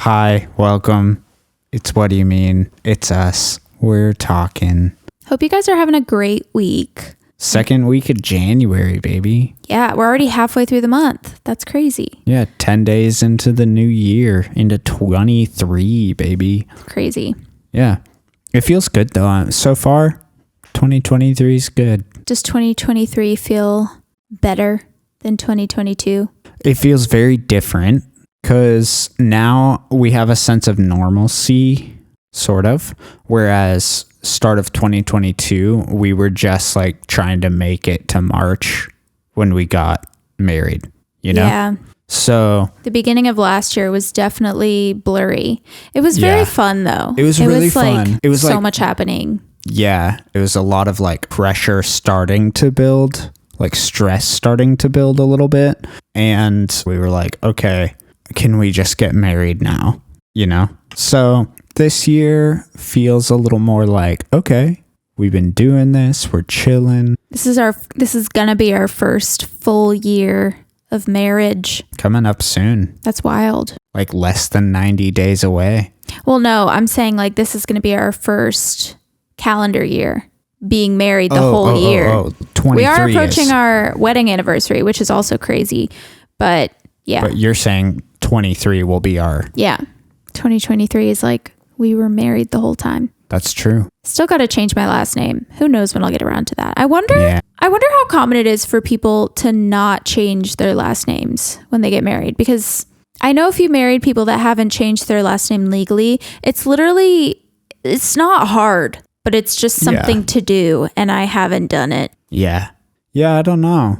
Hi, welcome. It's What Do You Mean? It's us. We're talking. Hope you guys are having a great week. Second week of January, baby. Yeah, we're already halfway through the month. That's crazy. Yeah, 10 days into the new year, into 23, baby. Crazy. Yeah. It feels good, though. So far, 2023 is good. Does 2023 feel better than 2022? It feels very different because now we have a sense of normalcy, sort of, whereas start of 2022, we were just like trying to make it to March when we got married, you know? Yeah. So the beginning of last year was definitely blurry. It was very fun though. It was really fun. It was so much happening. Yeah. It was a lot of like pressure starting to build, like stress starting to build a little bit. And we were like, okay, can we just get married now? You know? So this year feels a little more like, okay, we've been doing this. We're chilling. This is gonna be our first full year of marriage. Coming up soon. That's wild. Like less than 90 days away. Well, no, I'm saying like this is gonna be our first calendar year being married the whole year. 23 we are approaching our wedding anniversary, which is also crazy. But yeah. But you're saying 23 will be our... Yeah. 2023 is like we were married the whole time. That's true. Still got to change my last name. Who knows when I'll get around to that. I wonder how common it is for people to not change their last names when they get married, because I know a few married people that haven't changed their last name legally. It's not hard, but it's just something to do, and I haven't done it. Yeah. Yeah, I don't know.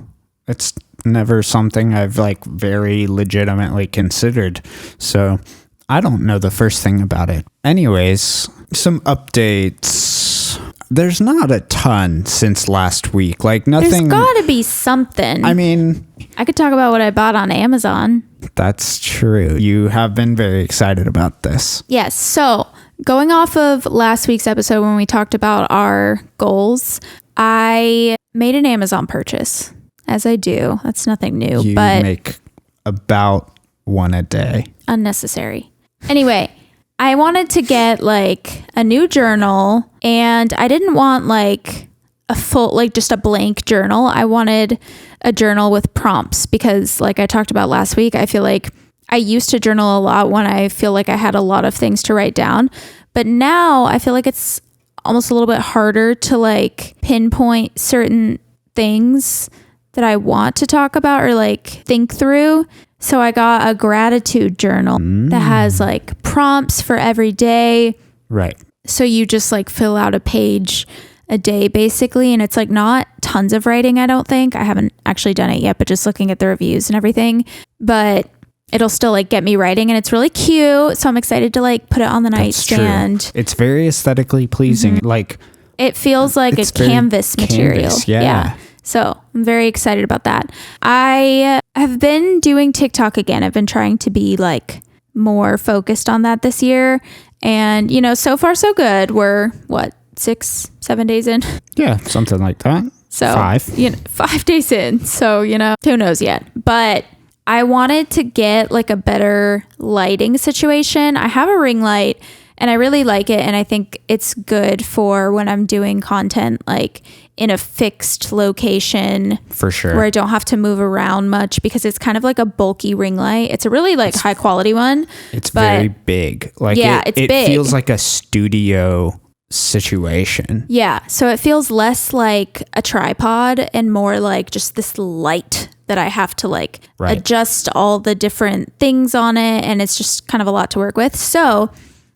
It's never something I've like very legitimately considered. So I don't know the first thing about it. Anyways, some updates. There's not a ton since last week. Like nothing. There's got to be something. I mean, I could talk about what I bought on Amazon. That's true. You have been very excited about this. Yes. So going off of last week's episode when we talked about our goals, I made an Amazon purchase. As I do. That's nothing new. You but make about one a day. Unnecessary. Anyway, I wanted to get like a new journal, and I didn't want like a full, like just a blank journal. I wanted a journal with prompts because like I talked about last week, I feel like I used to journal a lot when I feel like I had a lot of things to write down. But now I feel like it's almost a little bit harder to like pinpoint certain things that I want to talk about or like think through. So I got a gratitude journal that has like prompts for every day. Right. So you just like fill out a page a day basically. And it's like not tons of writing, I don't think. I haven't actually done it yet, but just looking at the reviews and everything. But it'll still like get me writing, and it's really cute. So I'm excited to like put it on the nightstand. True. It's very aesthetically pleasing. Mm-hmm. Like it feels like a canvas material. Yeah. So I'm very excited about that. I have been doing TikTok again. I've been trying to be like more focused on that this year. And, you know, so far so good. We're 6-7 days in? Yeah, something like that. So 5. 5 days in. So, who knows yet. But I wanted to get like a better lighting situation. I have a ring light and I really like it. And I think it's good for when I'm doing content like in a fixed location. For sure. Where I don't have to move around much, because it's kind of like a bulky ring light. It's a really like high quality one. It's very big. Like it's big. It feels like a studio situation. Yeah. So it feels less like a tripod and more like just this light that I have to like adjust all the different things on it. And it's just kind of a lot to work with. So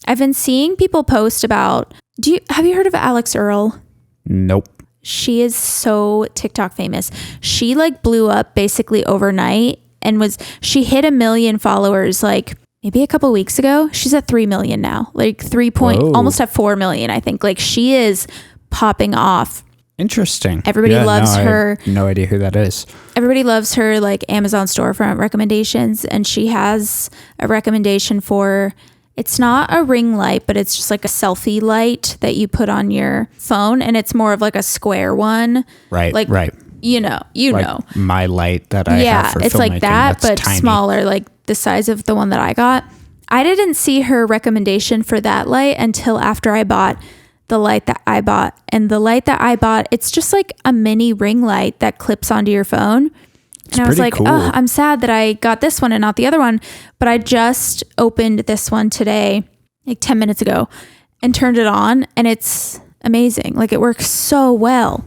I've been seeing people post about, have you heard of Alex Earl? Nope. She is so TikTok famous. She like blew up basically overnight and she hit 1 million followers like maybe a couple weeks ago. She's at 3 million now, like almost at 4 million, I think. Like she is popping off. Interesting. Everybody loves her. I have no idea who that is. Everybody loves her like Amazon storefront recommendations. And she has a recommendation for, it's not a ring light, but it's just like a selfie light that you put on your phone. And it's more of like a square one. Right. Like, right. You know. My light that I have for it's filmmaking, like that, but tiny. smaller, like the size of the one that I got. I didn't see her recommendation for that light until after I bought the light that I bought. And the light that I bought, it's just like a mini ring light that clips onto your phone. And I was like, cool. oh, I'm sad that I got this one and not the other one. But I just opened this one today, like 10 minutes ago, and turned it on, and it's amazing. Like, it works so well.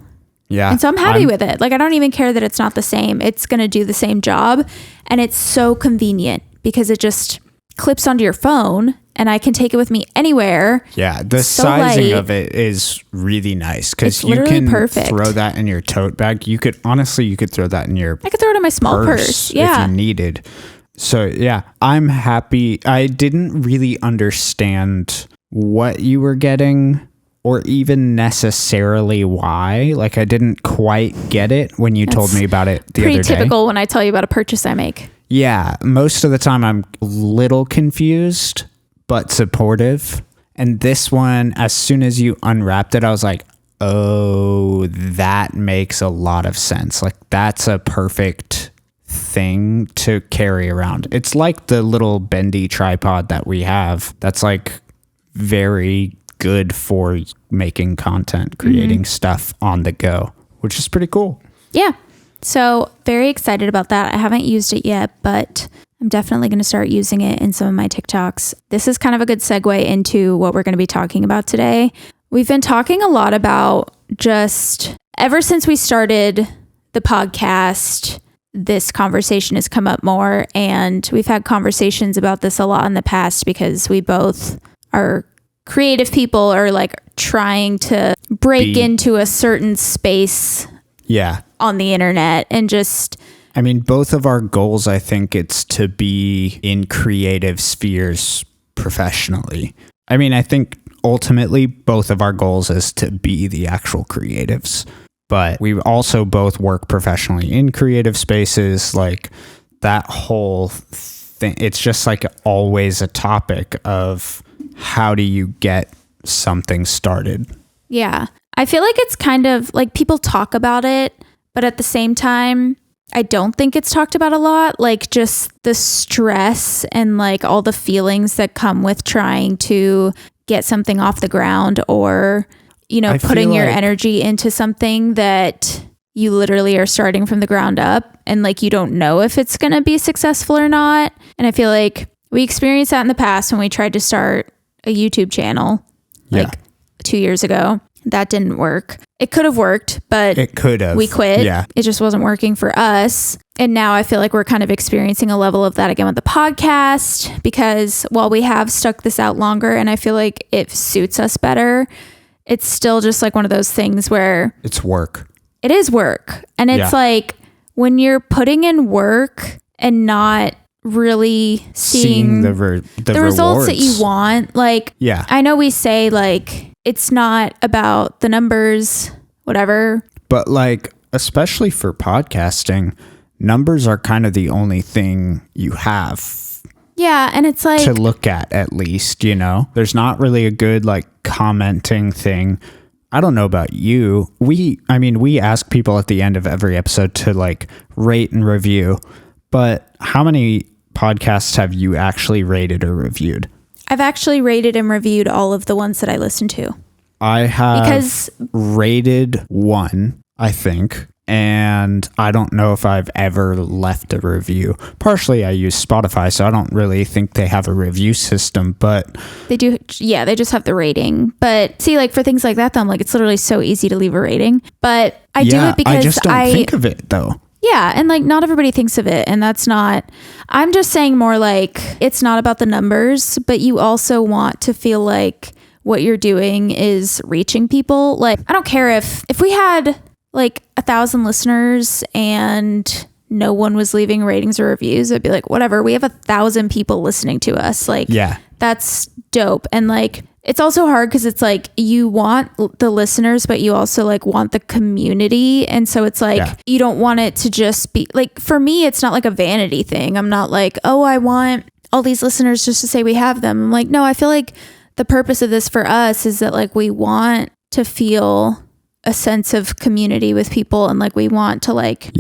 Yeah. And so I'm happy with it. Like, I don't even care that it's not the same. It's going to do the same job. And it's so convenient because it just clips onto your phone and I can take it with me anywhere. Yeah. The so sizing light. of it is really nice because It's you literally can perfect. throw that in your tote bag. You could throw that in your I could throw it in my small purse. Yeah. if you needed. So yeah, I'm happy. I didn't really understand what you were getting or even necessarily why. Like, I didn't quite get it when you told me about it the other day. Pretty typical when I tell you about a purchase I make. Yeah, most of the time I'm a little confused, but supportive. And this one, as soon as you unwrapped it, I was like, oh, that makes a lot of sense. Like, that's a perfect thing to carry around. It's like the little bendy tripod that we have. That's like very good for making content, creating stuff on the go, which is pretty cool. Yeah. So very excited about that. I haven't used it yet, but I'm definitely going to start using it in some of my TikToks. This is kind of a good segue into what we're going to be talking about today. We've been talking a lot about just ever since we started the podcast, this conversation has come up more, and we've had conversations about this a lot in the past because we both are creative people, or like trying to break into a certain space on the internet, and just, I mean, both of our goals, I think it's to be in creative spheres professionally. I mean, I think ultimately both of our goals is to be the actual creatives, but we also both work professionally in creative spaces. Like, that whole thing, it's just like always a topic of how do you get something started? yeah. I feel like it's kind of like people talk about it, but at the same time, I don't think it's talked about a lot. Like, just the stress and like all the feelings that come with trying to get something off the ground, or, you know, putting your energy into something that you literally are starting from the ground up, and like you don't know if it's going to be successful or not. And I feel like we experienced that in the past when we tried to start a YouTube channel like 2 years ago. That didn't work. It could have worked, but it could have. We quit. Yeah. It just wasn't working for us. And now I feel like we're kind of experiencing a level of that again with the podcast, because while we have stuck this out longer and I feel like it suits us better, it's still just like one of those things where it's work. It is work. And it's like when you're putting in work and not really seeing the results that you want. Like, I know we say like, it's not about the numbers, whatever. But like, especially for podcasting, numbers are kind of the only thing you have. Yeah. And it's like to look at least, you know, there's not really a good like commenting thing. I don't know about you. We ask people at the end of every episode to like rate and review, but how many podcasts have you actually rated or reviewed? I've actually rated and reviewed all of the ones that I listen to. I have rated one, I think, and I don't know if I've ever left a review. Partially, I use Spotify, so I don't really think they have a review system, but they do. Yeah, they just have the rating. But see, like for things like that, though, I'm like, it's literally so easy to leave a rating. But I do it because I just don't think of it though. Yeah. And like, not everybody thinks of it. And that's not, I'm just saying more like, it's not about the numbers, but you also want to feel like what you're doing is reaching people. Like, I don't care if we had like 1,000 listeners and no one was leaving ratings or reviews, I'd be like, whatever, we have 1,000 people listening to us. Like, that's dope. And like, it's also hard because it's like you want the listeners, but you also like want the community. And so it's like, you don't want it to just be like, for me, it's not like a vanity thing. I'm not like, oh, I want all these listeners just to say we have them. I'm like, no, I feel like the purpose of this for us is that like we want to feel a sense of community with people, and like we want to like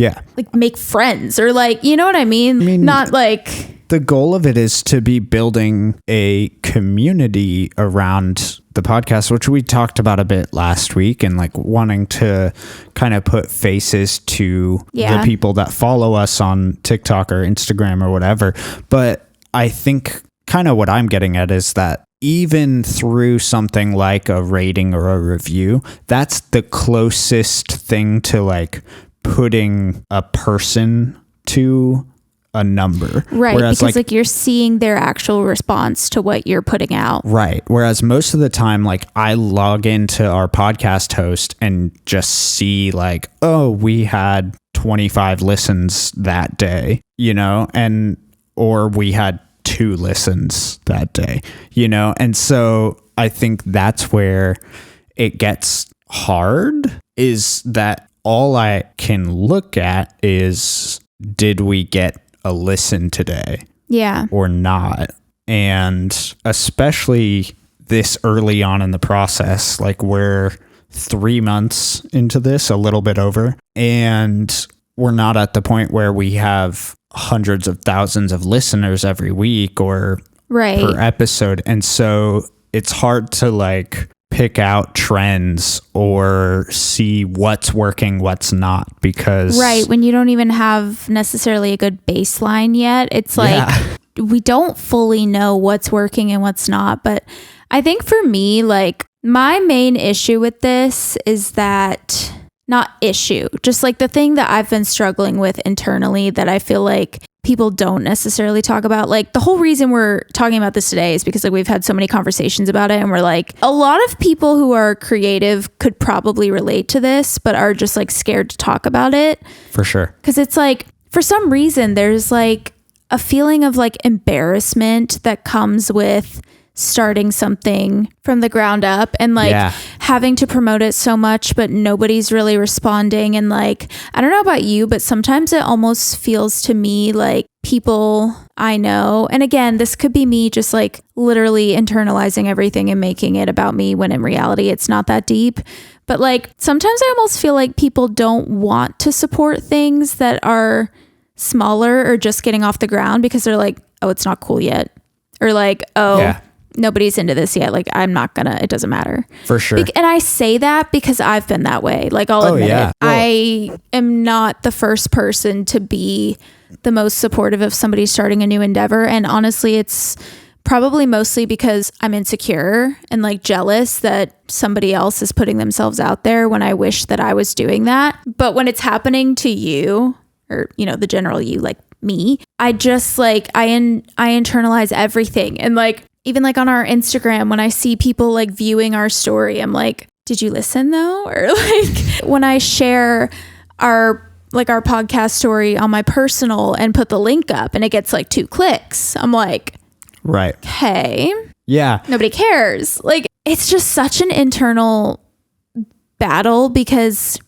make friends, or like, you know what I mean? Not like the goal of it is to be building a community around the podcast, which we talked about a bit last week, and like wanting to kind of put faces to the people that follow us on TikTok or Instagram or whatever. But I think kind of what I'm getting at is that even through something like a rating or a review, that's the closest thing to like putting a person to a number. Right. Whereas because like you're seeing their actual response to what you're putting out. Right. Whereas most of the time, like I log into our podcast host and just see like, oh, we had 25 listens that day, you know, or we had 2 listens that day, you know? And so I think that's where it gets hard, is that all I can look at is, did we get a listen today? Yeah. Or not? And especially this early on in the process, like we're 3 months into this, a little bit over, and we're not at the point where we have hundreds of thousands of listeners every week or per episode. And so it's hard to like pick out trends or see what's working, what's not, because when you don't even have necessarily a good baseline yet, it's like we don't fully know what's working and what's not. But I think for me, like my main issue with this is that, not issue, just like the thing that I've been struggling with internally that I feel like people don't necessarily talk about. Like the whole reason we're talking about this today is because like we've had so many conversations about it, and we're like, a lot of people who are creative could probably relate to this, but are just like scared to talk about it. For sure. Because it's like, for some reason, there's like a feeling of like embarrassment that comes with starting something from the ground up and like having to promote it so much, but nobody's really responding. And like, I don't know about you, but sometimes it almost feels to me like people I know, and again, this could be me just like literally internalizing everything and making it about me, when in reality it's not that deep. But like sometimes I almost feel like people don't want to support things that are smaller or just getting off the ground because they're like, oh, it's not cool yet, or like, oh, nobody's into this yet. Like, I'm not gonna, it doesn't matter. For sure. And I say that because I've been that way. Like, I'll admit it. Well, I am not the first person to be the most supportive of somebody starting a new endeavor. And honestly, it's probably mostly because I'm insecure and like jealous that somebody else is putting themselves out there when I wish that I was doing that. But when it's happening to you, or, you know, the general you, like me, I just like, I internalize everything. And like, even like on our Instagram, when I see people like viewing our story, I'm like, did you listen though? Or like when I share our podcast story on my personal and put the link up and it gets like 2 clicks, I'm like, right. Okay. Yeah. Nobody cares. Like, it's just such an internal battle because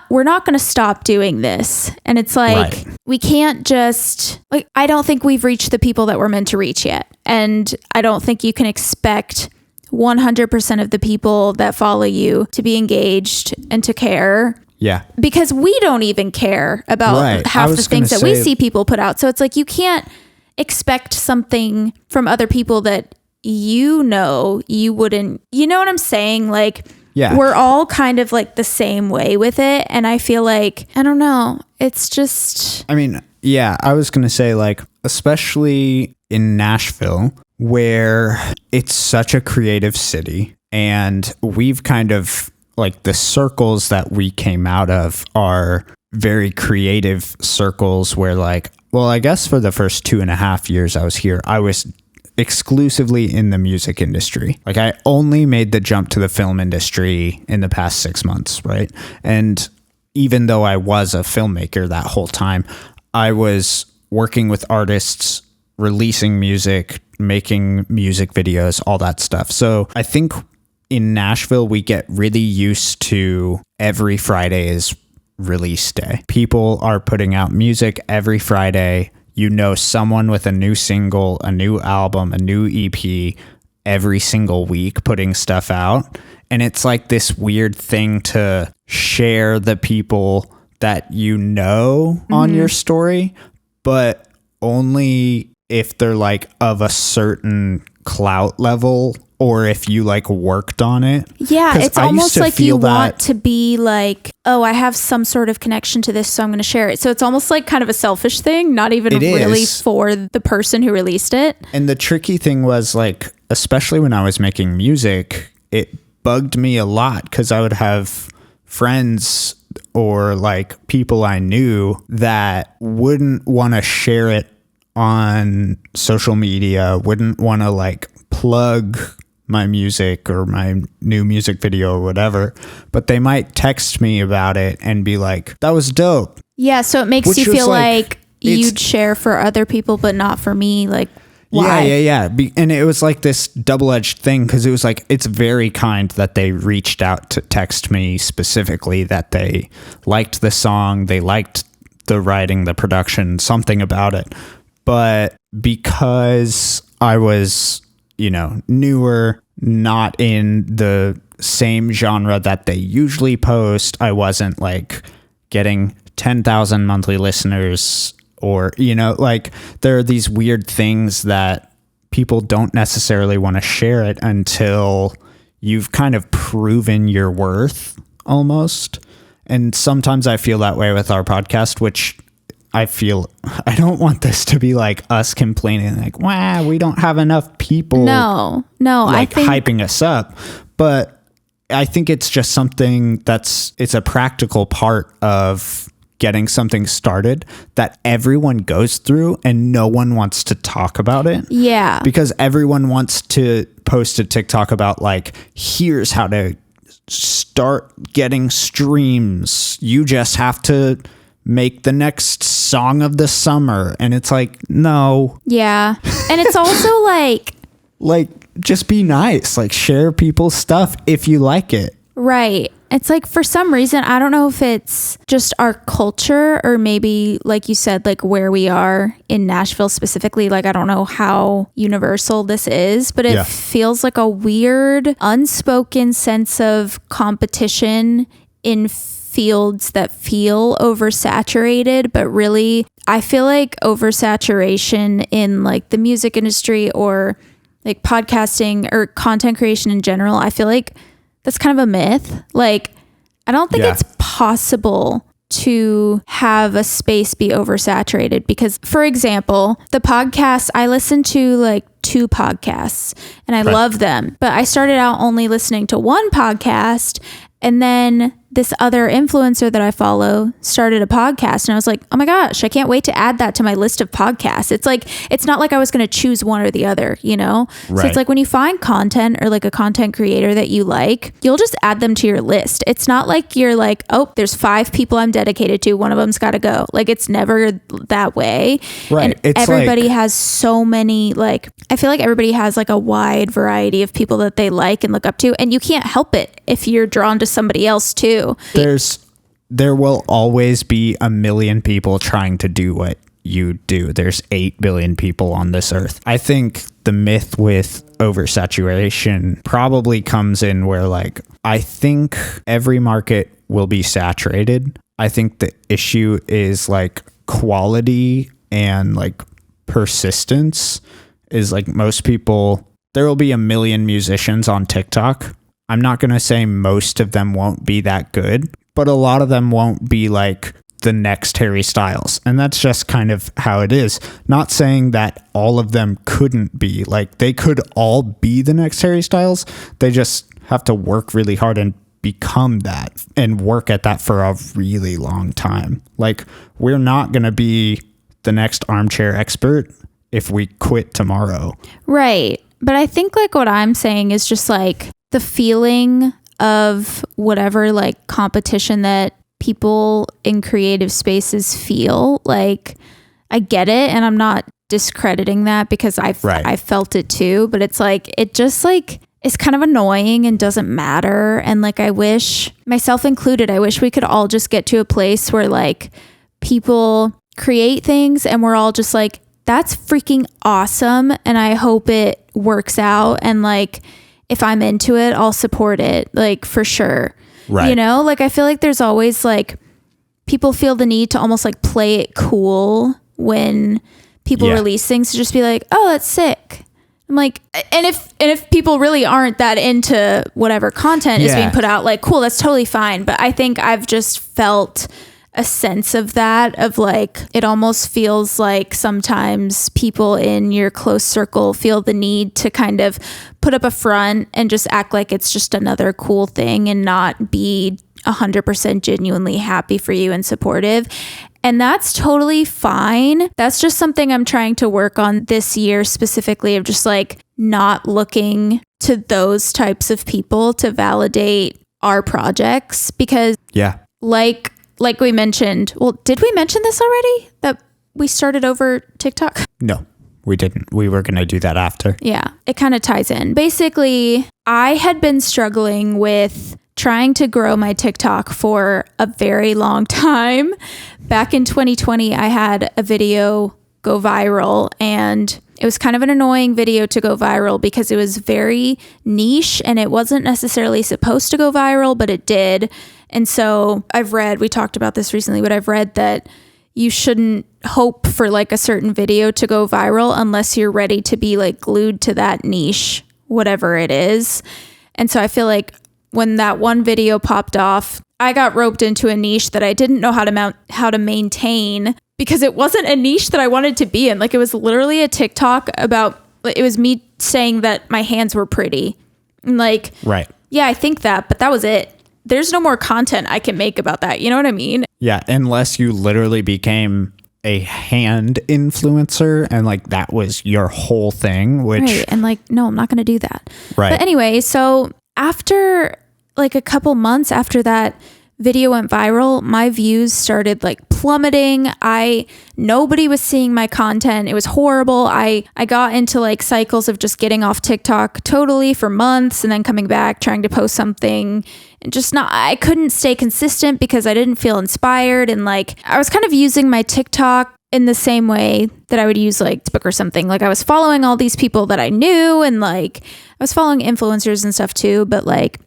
we're not going to stop doing this. And it's like, we can't just, like, I don't think we've reached the people that we're meant to reach yet. And I don't think you can expect 100% of the people that follow you to be engaged and to care. Yeah. Because we don't even care about half the things that we see people put out. So it's like, you can't expect something from other people that you know you wouldn't, you know what I'm saying? Like, we're all kind of like the same way with it. And I feel like, I don't know, it's just, I mean, yeah, I was going to say, like, especially in Nashville, where it's such a creative city, and we've kind of, like, the circles that we came out of are very creative circles where, like, well, I guess for the first 2.5 years I was here, I was exclusively in the music industry. Like, I only made the jump to the film industry in the past 6 months, right? And even though I was a filmmaker that whole time, I was working with artists, releasing music, making music videos, all that stuff. So I think in Nashville, we get really used to every Friday is release day. People are putting out music every Friday. You know, someone with a new single, a new album, a new EP every single week putting stuff out. And it's like this weird thing to share the people that you know on your story, but only if they're like of a certain clout level or if you like worked on it. Yeah, 'Cause it's I used almost to like feel you want to be like, oh, I have some sort of connection to this, so I'm going to share it. So it's almost like kind of a selfish thing, not even It really is. for the person who released it. And the tricky thing was like, especially when I was making music, it bugged me a lot because I would have friends or like people I knew that wouldn't want to share it on social media, wouldn't want to like plug my music or my new music video or whatever, but they might text me about it and be like, that was dope. Yeah, so it makes Which you was feel like it's- you'd share for other people, but not for me. Like, why? Yeah. And it was like this double-edged thing because it was like, it's very kind that they reached out to text me specifically that they liked the song, they liked the writing, the production, something about it. But because I was, newer, not in the same genre that they usually post, I wasn't like getting 10,000 monthly listeners or, like there are these weird things that people don't necessarily want to share it until you've kind of proven your worth almost. And sometimes I feel that way with our podcast, which I don't want this to be like us complaining like, wow, we don't have enough people. No, like I think hyping us up. But I think it's just something it's a practical part of getting something started that everyone goes through and no one wants to talk about it. Yeah. Because everyone wants to post a TikTok about like, here's how to start getting streams. You just have to make the next song of the summer. And it's like, no. Yeah. And it's also like just be nice. Like share people's stuff if you like it. right. It's like for some reason, I don't know if it's just our culture or maybe like you said, like where we are in Nashville specifically. Like, I don't know how universal this is, but it feels like a weird unspoken sense of competition in fields that feel oversaturated, but really I feel like oversaturation in like the music industry or like podcasting or content creation in general, I feel like that's kind of a myth. Like, I don't think it's possible to have a space be oversaturated because, for example, the podcast, I listen to like 2 podcasts and I love them, but I started out only listening to one podcast and then this other influencer that I follow started a podcast and I was like, oh my gosh, I can't wait to add that to my list of podcasts. It's like, it's not like I was going to choose one or the other, So it's like when you find content or like a content creator that you like, you'll just add them to your list. It's not like you're like, oh, there's 5 people I'm dedicated to. One of them's got to go. Like it's never that way. Right. And It's everybody like, has so many, like, I feel like everybody has like a wide variety of people that they like and look up to. And you can't help it if you're drawn to somebody else too. There will always be a million people trying to do what you do. There's 8 billion people on this earth. I think the myth with oversaturation probably comes in where like, I think every market will be saturated. I think the issue is like quality and like persistence is like most people, there will be a million musicians on TikTok. I'm not going to say most of them won't be that good, but a lot of them won't be like the next Harry Styles. And that's just kind of how it is. Not saying that all of them couldn't be. Like they could all be the next Harry Styles. They just have to work really hard and become that and work at that for a really long time. Like we're not going to be the next armchair expert if we quit tomorrow. Right. But I think like what I'm saying is just like the feeling of whatever like competition that people in creative spaces feel. Like I get it and I'm not discrediting that because I felt it too, but it's like it just like is kind of annoying and doesn't matter. And like I wish, myself included, I wish we could all just get to a place where like people create things and we're all just like, that's freaking awesome and I hope it works out, and like if I'm into it, I'll support it, like for sure. Right. Like I feel like there's always like people feel the need to almost like play it cool when people release things to just be like, oh, that's sick. I'm like, and if people really aren't that into whatever content is being put out, like, cool, that's totally fine. But I think I've just felt a sense of that, of like, it almost feels like sometimes people in your close circle feel the need to kind of put up a front and just act like it's just another cool thing and not be 100% genuinely happy for you and supportive. And that's totally fine. That's just something I'm trying to work on this year specifically, of just like not looking to those types of people to validate our projects, because like we mentioned, well, did we mention this already, that we started over TikTok? No, we didn't. We were going to do that after. Yeah, it kind of ties in. Basically, I had been struggling with trying to grow my TikTok for a very long time. Back in 2020, I had a video go viral, and it was kind of an annoying video to go viral because it was very niche and it wasn't necessarily supposed to go viral, but it did. And so we talked about this recently, but I've read that you shouldn't hope for like a certain video to go viral unless you're ready to be like glued to that niche, whatever it is. And so I feel like when that one video popped off, I got roped into a niche that I didn't know how to maintain, because it wasn't a niche that I wanted to be in. Like, it was literally a TikTok about, it was me saying that my hands were pretty. And like, right. Yeah, I think that, but that was it. There's no more content I can make about that. You know what I mean? Yeah, unless you literally became a hand influencer and like that was your whole thing, which... Right, and like, no, I'm not going to do that. Right. But anyway, so after like a couple months after that video went viral, my views started like plummeting. Nobody was seeing my content. It was horrible. I got into like cycles of just getting off TikTok totally for months and then coming back, trying to post something, and I couldn't stay consistent because I didn't feel inspired. And like, I was kind of using my TikTok in the same way that I would use like Facebook or something. Like, I was following all these people that I knew, and like I was following influencers and stuff too, but like,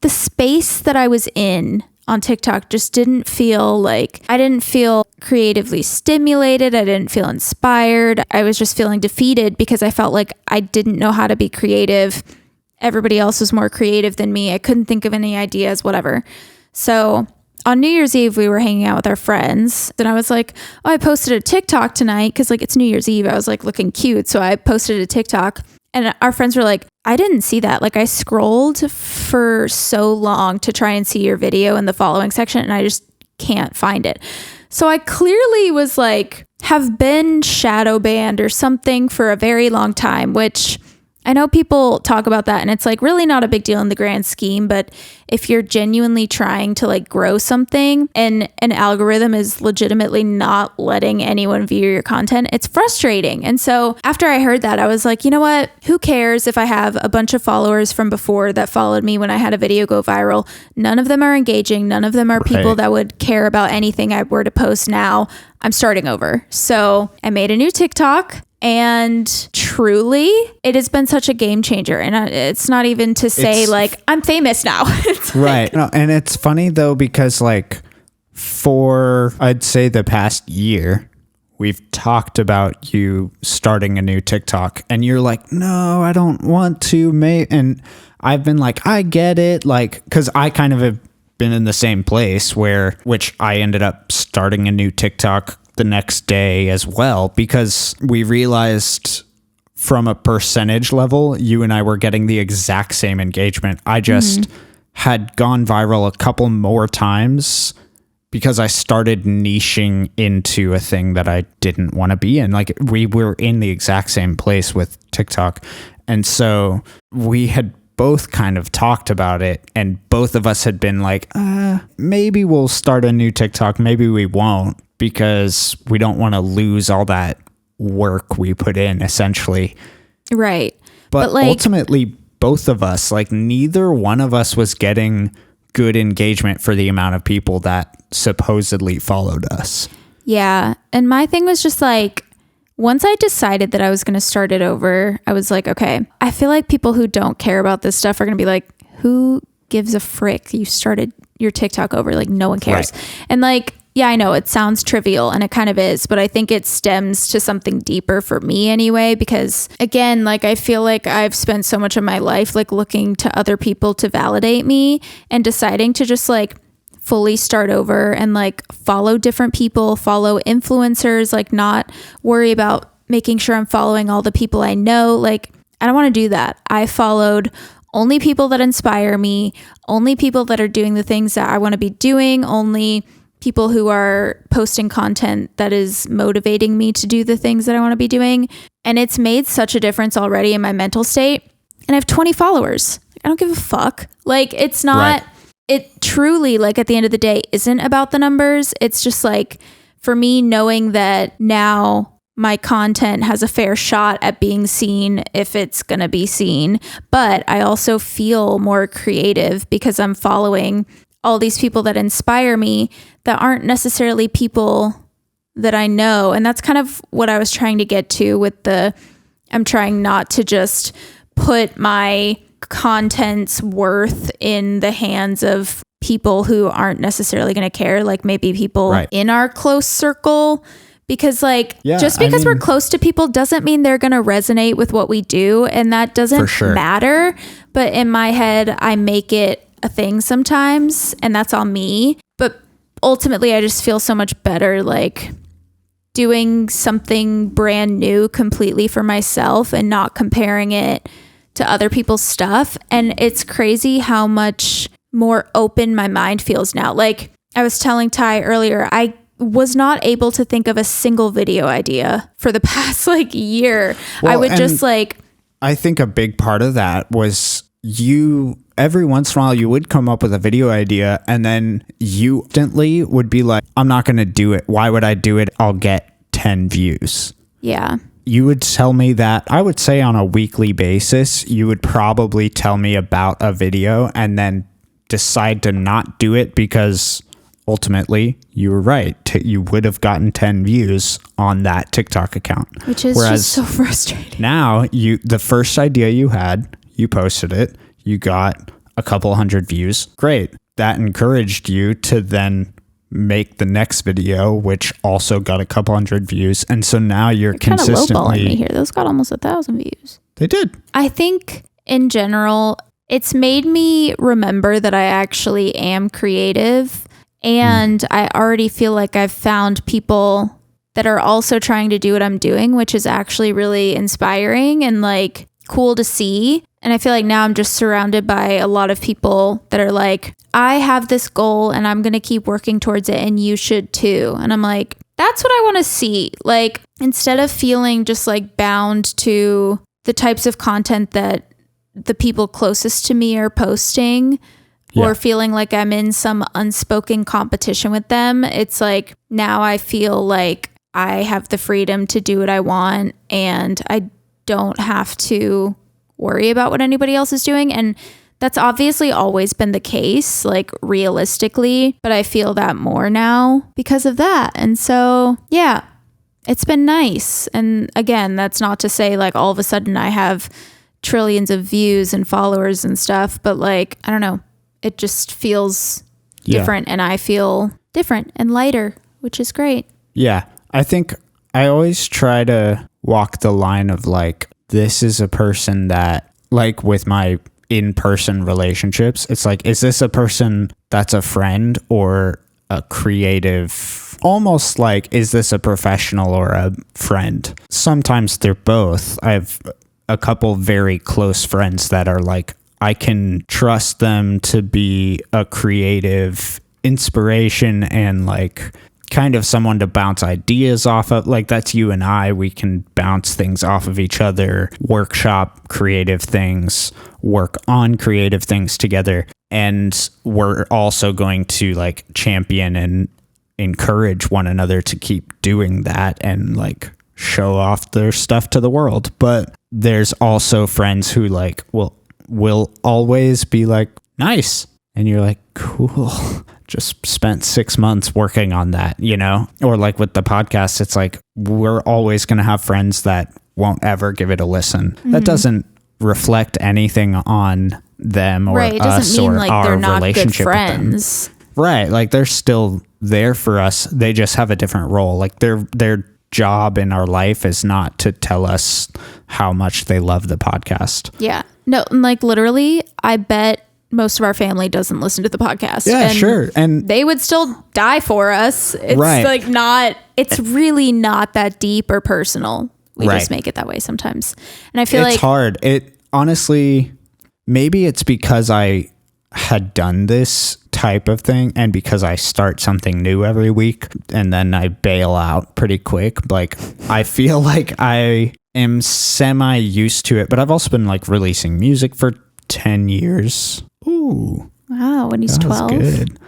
the space that I was in on TikTok just didn't feel like, I didn't feel creatively stimulated. I didn't feel inspired. I was just feeling defeated because I felt like I didn't know how to be creative. Everybody else was more creative than me. I couldn't think of any ideas, whatever. So on New Year's Eve, we were hanging out with our friends, and I was like, oh, I posted a TikTok tonight because like it's New Year's Eve. I was like looking cute. So I posted a TikTok. And our friends were like, I didn't see that. Like, I scrolled for so long to try and see your video in the following section, and I just can't find it. So I clearly was like, have been shadow banned or something for a very long time, which I know people talk about that and it's like really not a big deal in the grand scheme. But if you're genuinely trying to like grow something and an algorithm is legitimately not letting anyone view your content, it's frustrating. And so after I heard that, I was like, you know what? Who cares if I have a bunch of followers from before that followed me when I had a video go viral? None of them are engaging. None of them are people that would care about anything I were to post now. I'm starting over. So I made a new TikTok. And truly, it has been such a game changer. And it's not even to say like, I'm famous now. It's right. No, and it's funny though, because like for, I'd say the past year, we've talked about you starting a new TikTok and you're like, no, I don't want to, mate. And I've been like, I get it. Like, cause I kind of have been in the same place which I ended up starting a new TikTok the next day as well, because we realized from a percentage level, you and I were getting the exact same engagement. I just had gone viral a couple more times because I started niching into a thing that I didn't want to be in. Like, we were in the exact same place with TikTok. And so we had both kind of talked about it, and both of us had been like, maybe we'll start a new TikTok, maybe we won't, because we don't want to lose all that work we put in, essentially. Right. But like, ultimately, both of us, like, neither one of us was getting good engagement for the amount of people that supposedly followed us. Yeah. And my thing was just like, once I decided that I was going to start it over, I was like, okay, I feel like people who don't care about this stuff are going to be like, who gives a frick? You started your TikTok over. Like, no one cares. Right. And like, yeah, I know it sounds trivial and it kind of is, but I think it stems to something deeper for me anyway, because again, like I feel like I've spent so much of my life like looking to other people to validate me and deciding to just like fully start over and like follow different people, follow influencers, like not worry about making sure I'm following all the people I know. Like I don't want to do that. I followed only people that inspire me, only people that are doing the things that I want to be doing, only people who are posting content that is motivating me to do the things that I want to be doing. And it's made such a difference already in my mental state. And I have 20 followers. I don't give a fuck. Like it's not, right. It truly, like at the end of the day, isn't about the numbers. It's just like for me knowing that now my content has a fair shot at being seen if it's going to be seen. But I also feel more creative because I'm following all these people that inspire me that aren't necessarily people that I know. And that's kind of what I was trying to get to with I'm trying not to just put my content's worth in the hands of people who aren't necessarily going to care, like maybe people in our close circle. Because like, just because we're close to people doesn't mean they're going to resonate with what we do. And that doesn't matter. But in my head, I make it a thing sometimes, and that's all me. But ultimately, I just feel so much better like doing something brand new completely for myself and not comparing it to other people's stuff. And it's crazy how much more open my mind feels now. Like I was telling Ty earlier, I was not able to think of a single video idea for the past like year. Well, I would just like... I think a big part of that was every once in a while you would come up with a video idea and then you instantly would be like, I'm not going to do it. Why would I do it? I'll get 10 views. Yeah. You would tell me that, I would say on a weekly basis, you would probably tell me about a video and then decide to not do it because ultimately you were right. You would have gotten 10 views on that TikTok account. Which is just so frustrating. Now, the first idea you had, you posted it, you got a couple hundred views. Great. That encouraged you to then make the next video, which also got a couple hundred views. And so now you're consistently... Kind of lowballing me here. Those got almost 1,000 views. They did. I think in general, it's made me remember that I actually am creative. And I already feel like I've found people that are also trying to do what I'm doing, which is actually really inspiring and like cool to see. And I feel like now I'm just surrounded by a lot of people that are like, I have this goal and I'm going to keep working towards it and you should too. And I'm like, that's what I want to see. Like, instead of feeling just like bound to the types of content that the people closest to me are posting, or feeling like I'm in some unspoken competition with them, it's like now I feel like I have the freedom to do what I want and I don't have to worry about what anybody else is doing. And that's obviously always been the case, like realistically, but I feel that more now because of that. And so, yeah, it's been nice. And again, that's not to say like all of a sudden I have trillions of views and followers and stuff, but like, I don't know, it just feels different and I feel different and lighter, which is great. Yeah. I think I always try to walk the line of like, this is a person that, like with my in-person relationships, it's like, is this a person that's a friend or a creative? Almost like, is this a professional or a friend? Sometimes they're both. I have a couple very close friends that are like, I can trust them to be a creative inspiration and like kind of someone to bounce ideas off of. Like that's you and I, we can bounce things off of each other, workshop creative things, work on creative things together. And we're also going to like champion and encourage one another to keep doing that and like show off their stuff to the world. But there's also friends who like will always be like, nice. And you're like, cool. Just spent 6 months working on that, you know? Or like with the podcast, it's like, we're always going to have friends that won't ever give it a listen. Mm-hmm. That doesn't reflect anything on them or right. It doesn't us mean or like our they're not relationship good friends. with them. Right. Like they're still there for us. They just have a different role. Like their job in our life is not to tell us how much they love the podcast. Yeah. No, like literally, I bet most of our family doesn't listen to the podcast. Yeah, sure. And they would still die for us. It's like not, it's really not that deep or personal. We just make it that way sometimes. And I feel like it's hard. It honestly, maybe it's because I had done this type of thing and because I start something new every week and then I bail out pretty quick. Like I feel like I am semi used to it, but I've also been like releasing music for 10 years. Ooh. Wow, when he's 12. Good.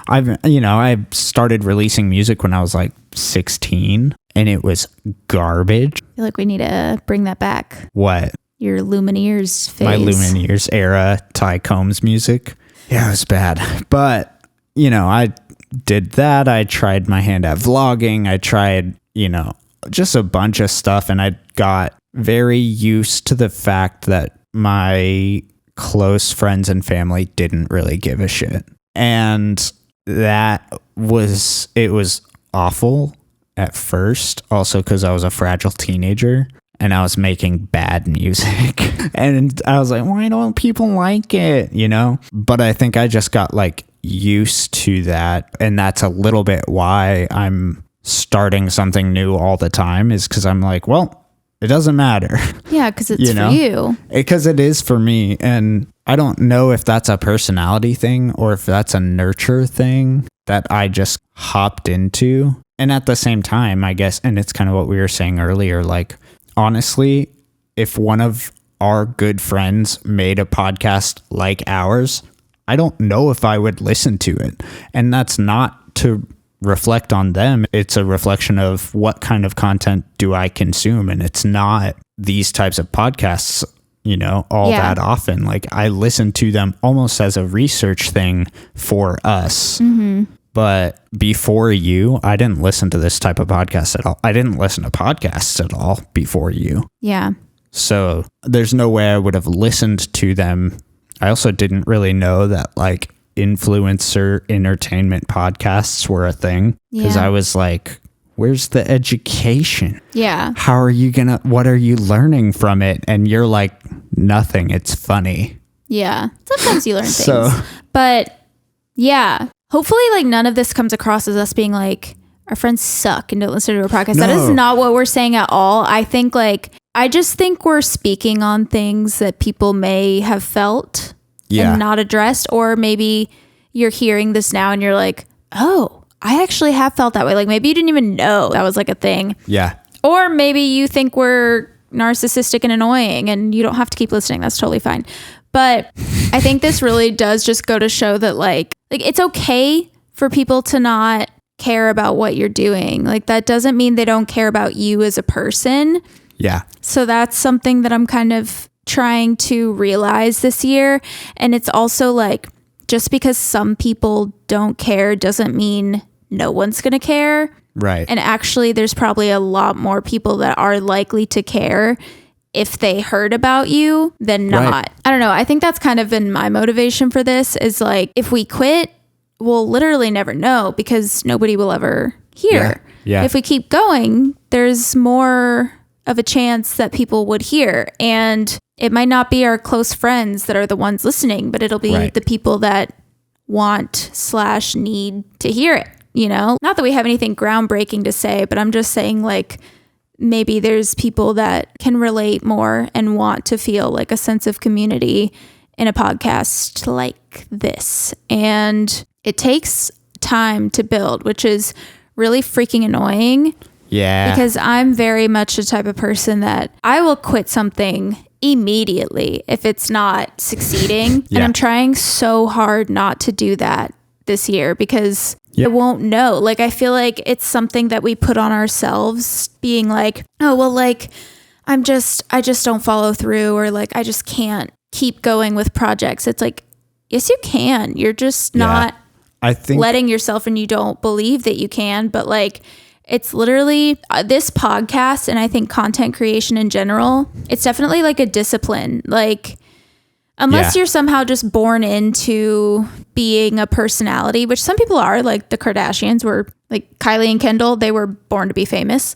I started releasing music when I was like 16 and it was garbage. I feel like we need to bring that back. What? Your Lumineers phase. My Lumineers era, Ty Combs music. Yeah, it was bad. But, I did that. I tried my hand at vlogging. I tried, just a bunch of stuff. And I got very used to the fact that my close friends and family didn't really give a shit. And it was awful at first. Also because I was a fragile teenager. And I was making bad music. And I was like, why don't people like it? But I think I just got like used to that. And that's a little bit why I'm starting something new all the time, is because I'm like, well, it doesn't matter. Yeah, because it's for you. Because it is for me. And I don't know if that's a personality thing or if that's a nurture thing that I just hopped into. And at the same time, I guess, and it's kind of what we were saying earlier, like, honestly, if one of our good friends made a podcast like ours, I don't know if I would listen to it. And that's not to reflect on them. It's a reflection of what kind of content do I consume. And it's not these types of podcasts, that often. Like I listen to them almost as a research thing for us. Mm-hmm. But before you, I didn't listen to this type of podcast at all. I didn't listen to podcasts at all before you. Yeah. So there's no way I would have listened to them. I also didn't really know that like influencer entertainment podcasts were a thing. Because I was like, where's the education? Yeah. What are you learning from it? And you're like, nothing. It's funny. Yeah. Sometimes you learn things. But yeah. Hopefully, like, none of this comes across as us being like, our friends suck and don't listen to our podcast. No. That is not what we're saying at all. I just think we're speaking on things that people may have felt and not addressed. Or maybe you're hearing this now and you're like, oh, I actually have felt that way. Like, maybe you didn't even know that was like a thing. Yeah. Or maybe you think we're narcissistic and annoying and you don't have to keep listening. That's totally fine. But I think this really does just go to show that like it's okay for people to not care about what you're doing. Like that doesn't mean they don't care about you as a person. Yeah. So that's something that I'm kind of trying to realize this year. And it's also like, just because some people don't care doesn't mean no one's going to care. Right. And actually there's probably a lot more people that are likely to care if they heard about you than not. Right. I don't know. I think that's kind of been my motivation for this, is like, if we quit, we'll literally never know because nobody will ever hear. Yeah. If we keep going, there's more of a chance that people would hear. And it might not be our close friends that are the ones listening, but it'll be the people that want/need to hear it, Not that we have anything groundbreaking to say, but I'm just saying like, maybe there's people that can relate more and want to feel like a sense of community in a podcast like this. And it takes time to build, which is really freaking annoying. Yeah. Because I'm very much the type of person that I will quit something immediately if it's not succeeding. And I'm trying so hard not to do that this year because I won't know. Like, I feel like it's something that we put on ourselves, being like, oh, well, like, I just don't follow through, or like, I just can't keep going with projects. It's like, yes, you can. You're just not letting yourself, and you don't believe that you can. But like, it's literally this podcast, and I think content creation in general, it's definitely like a discipline. Like, Unless Yeah. you're somehow just born into being a personality, which some people are, like the Kardashians were, like Kylie and Kendall, they were born to be famous.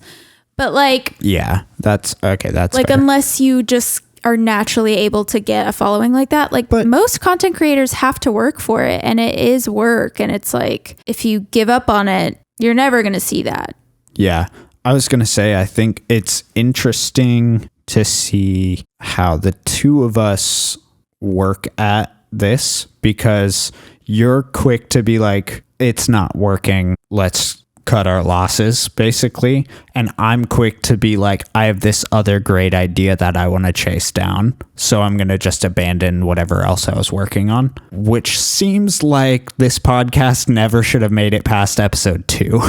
But like, Yeah, that's okay. That's like fair. unless you just are naturally able to get a following like that, like But- most content creators have to work for it, and it is work. And it's like, if you give up on it, you're never going to see that. Yeah. I was going to say, I think it's interesting to see how the two of us work at this, because you're quick to be like, it's not working, let's cut our losses, basically. And I'm quick to be like, I have this other great idea that I want to chase down, so I'm going to just abandon whatever else I was working on, which seems like this podcast never should have made it past episode 2.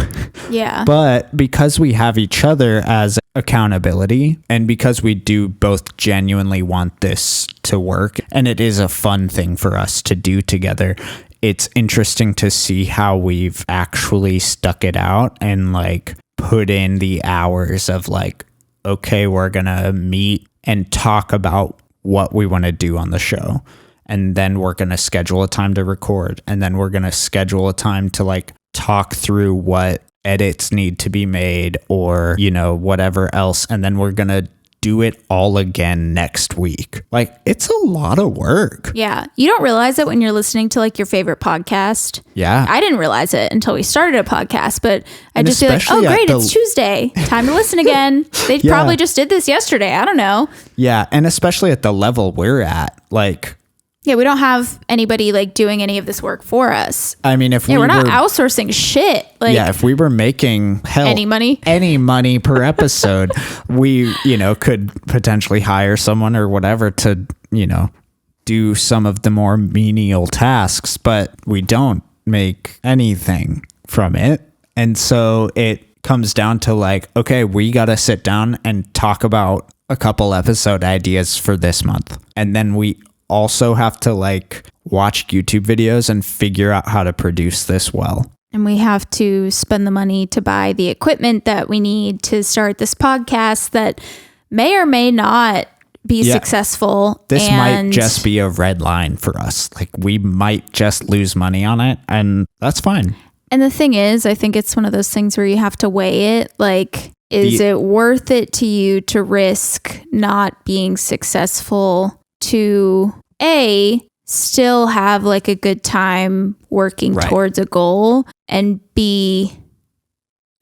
Yeah. But because we have each other as accountability, and because we do both genuinely want this to work, and it is a fun thing for us to do together, it's interesting to see how we've actually stuck it out and like put in the hours of like, okay, we're going to meet and talk about what we want to do on the show. And then we're going to schedule a time to record. And then we're going to schedule a time to like talk through what edits need to be made, or, you know, whatever else. And then we're going to do it all again next week. Like, it's a lot of work. Yeah. You don't realize it when you're listening to like your favorite podcast. Yeah. I didn't realize it until we started a podcast, but I And just feel like, oh, especially at great, the- it's Tuesday. Time to listen again. They Yeah. probably just did this yesterday. I don't know. Yeah. And especially at the level we're at, like, Yeah, we don't have anybody like doing any of this work for us. I mean, if Yeah, we we're not were, outsourcing shit. Like, yeah, if we were making any money. any money per episode, we, you know, could potentially hire someone or whatever to, you know, do some of the more menial tasks, but we don't make anything from it. And so it comes down to like, okay, we got to sit down and talk about a couple episode ideas for this month. And then we also have to like watch YouTube videos and figure out how to produce this well. And we have to spend the money to buy the equipment that we need to start this podcast that may or may not be Yeah. successful. This and might just be a red line for us. Like, we might just lose money on it, and that's fine. And the thing is, I think it's one of those things where you have to weigh it. Like, is it worth it to you to risk not being successful to still have like a good time working Right. towards a goal, and B,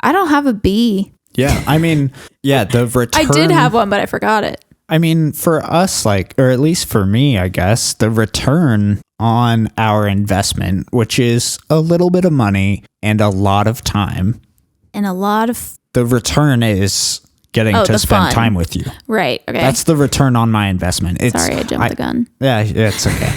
I don't have a B. Yeah, I mean, yeah, the return. I did have one, but I forgot it. I mean, for us, like, or at least for me, I guess, the return on our investment, which is a little bit of money and a lot of time, And a lot of the return is getting Oh, to the spend fun. time with you. right. Okay. That's the return on my investment. It's, Sorry, I jumped the gun. Yeah, it's okay.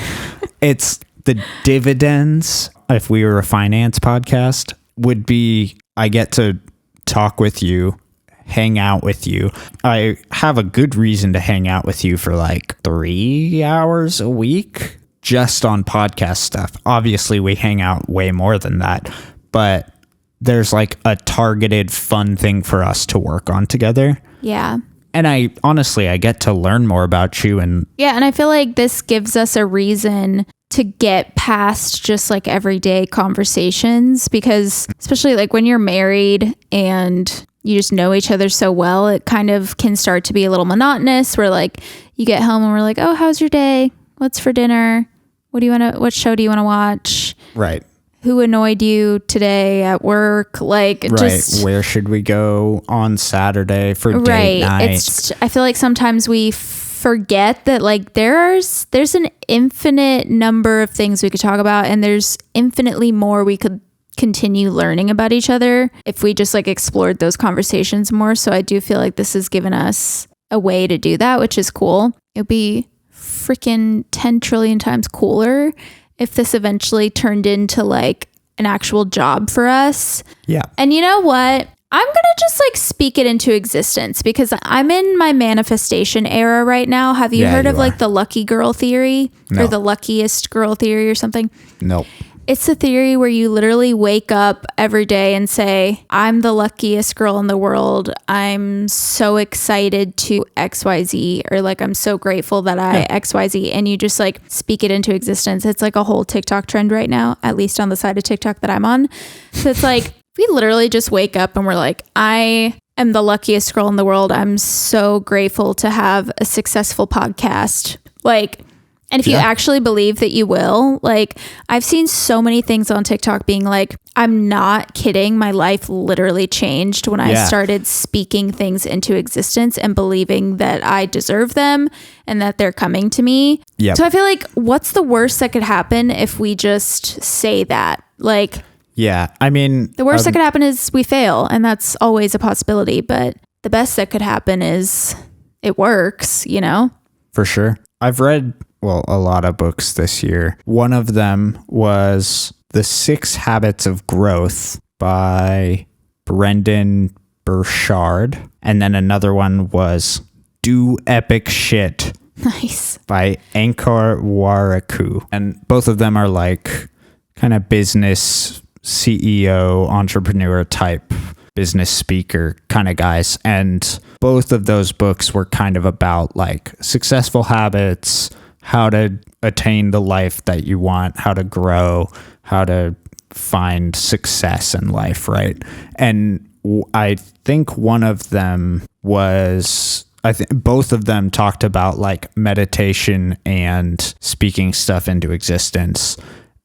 It's the dividends, if we were a finance podcast, would be I get to talk with you, hang out with you. I have a good reason to hang out with you for like 3 hours a week just on podcast stuff. Obviously, we hang out way more than that, but there's like a targeted fun thing for us to work on together. Yeah. And I honestly, I get to learn more about you, and Yeah, and I feel like this gives us a reason to get past just like everyday conversations, because especially like when you're married and you just know each other so well, it kind of can start to be a little monotonous where like you get home and we're like, "Oh, how's your day? What's for dinner? What show do you want to watch? right. Who annoyed you today at work?" Like Right. just Where should we go on Saturday for date right. night? It's I feel like sometimes we forget that like there's an infinite number of things we could talk about, and there's infinitely more we could continue learning about each other if we just like explored those conversations more. So I do feel like this has given us a way to do that, which is cool. It'd be freaking 10 trillion times cooler if this eventually turned into like an actual job for us. yeah. And you know what? I'm going to just like speak it into existence because I'm in my manifestation era right now. Have you Yeah, heard of you like are. the lucky girl theory No. or the luckiest girl theory or something? Nope. It's the theory where you literally wake up every day and say, I'm the luckiest girl in the world. I'm so excited to XYZ, or like, I'm so grateful that I XYZ. And you just like speak it into existence. It's like a whole TikTok trend right now, at least on the side of TikTok that I'm on. So it's like, we literally just wake up and we're like, I am the luckiest girl in the world. I'm so grateful to have a successful podcast. Like, and if you actually believe that you will, like, I've seen so many things on TikTok being like, I'm not kidding. My life literally changed when I started speaking things into existence and believing that I deserve them and that they're coming to me. Yep. So I feel like, what's the worst that could happen if we just say that? Like, yeah, I mean, the worst that could happen is we fail, and that's always a possibility. But the best that could happen is it works, you know? For sure. I've read, well, a lot of books this year. One of them was The 6 Habits of Growth by Brendan Burchard. And then another one was Do Epic Shit Nice. by Ankur Waraku. And both of them are like kind of business CEO, entrepreneur type business speaker kind of guys. And both of those books were kind of about like successful habits, how to attain the life that you want, how to grow, how to find success in life, right? And I think one of them was, I think both of them talked about like meditation and speaking stuff into existence.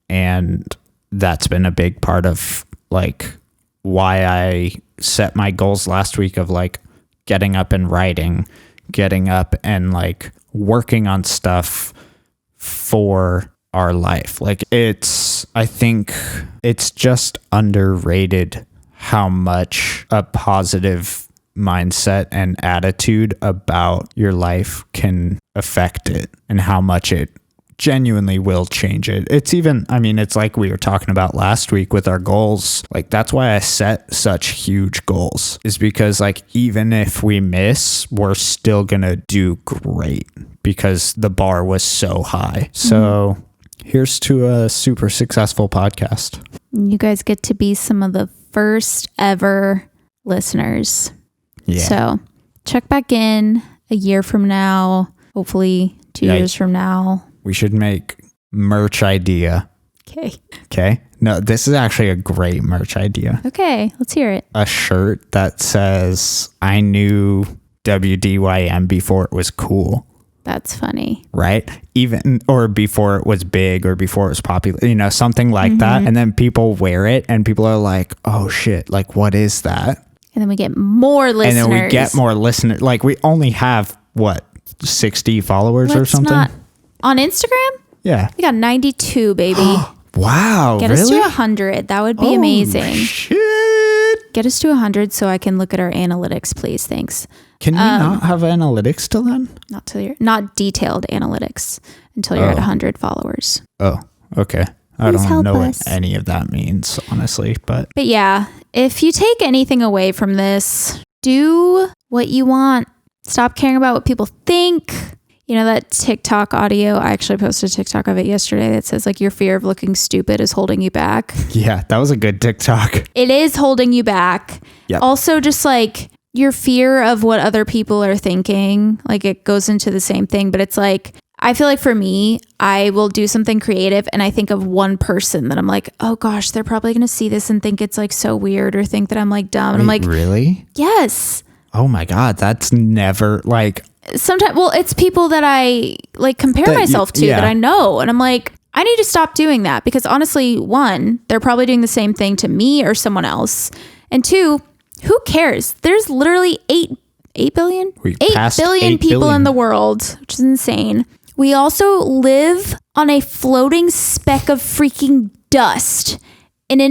And that's been a big part of like why I set my goals last week of like getting up and writing, getting up and like working on stuff for our life. Like I think it's just underrated how much a positive mindset and attitude about your life can affect it and how much it genuinely will change it. It's even, I mean, it's like we were talking about last week with our goals. Like that's why I set such huge goals, is because like even if we miss, we're still gonna do great because the bar was so high. So here's to a super successful podcast. You guys get to be some of the first ever listeners. Yeah. So check back in a year from now, hopefully 2 years from now. We should make merch idea. Okay. No, this is actually a great merch idea. Okay, let's hear it. A shirt that says, I knew WDYM before it was cool. That's funny. Right? Even, or before it was big or before it was popular, you know, something like that. And then people wear it and people are like, oh shit, like what is that? And then we get more listeners. And then we get more listeners. Like we only have, what, 60 followers or something? On Instagram? Yeah. We got 92, baby. Wow. Get us to 100. That would be amazing. Shit. Get us to 100 so I can look at our analytics, please. Thanks. Can we not have analytics till then? Not detailed analytics until you're at 100 followers. Oh, okay. I don't know what any of that means, honestly, but yeah, if you take anything away from this, do what you want. Stop caring about what people think. You know, that TikTok audio, I actually posted a TikTok of it yesterday that says like your fear of looking stupid is holding you back. Yeah, that was a good TikTok. It is holding you back. Yep. Also, just like your fear of what other people are thinking, like it goes into the same thing, but it's like, I feel like for me, I will do something creative and I think of one person that I'm like, oh gosh, they're probably going to see this and think it's like so weird or think that I'm like dumb. And I'm like, really? Yes. Oh my God. That's never like. Sometimes, well, it's people that I like compare myself to that I know. And I'm like, I need to stop doing that because honestly, one, they're probably doing the same thing to me or someone else. And two, who cares? There's literally 8 billion people in the world, which is insane. We also live on a floating speck of freaking dust in a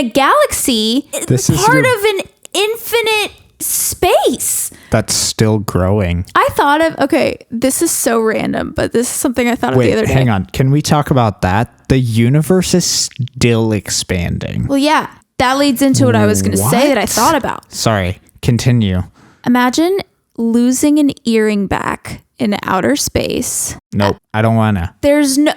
galaxy. This is part of an infinite space that's still growing. I thought of, okay, this is so random, but this is something I thought of the other day. Hang on. Can we talk about that? The universe is still expanding. Well, yeah, that leads into what I was going to say that I thought about. Sorry, continue. Imagine losing an earring back in outer space. Nope, I don't want to. There's no,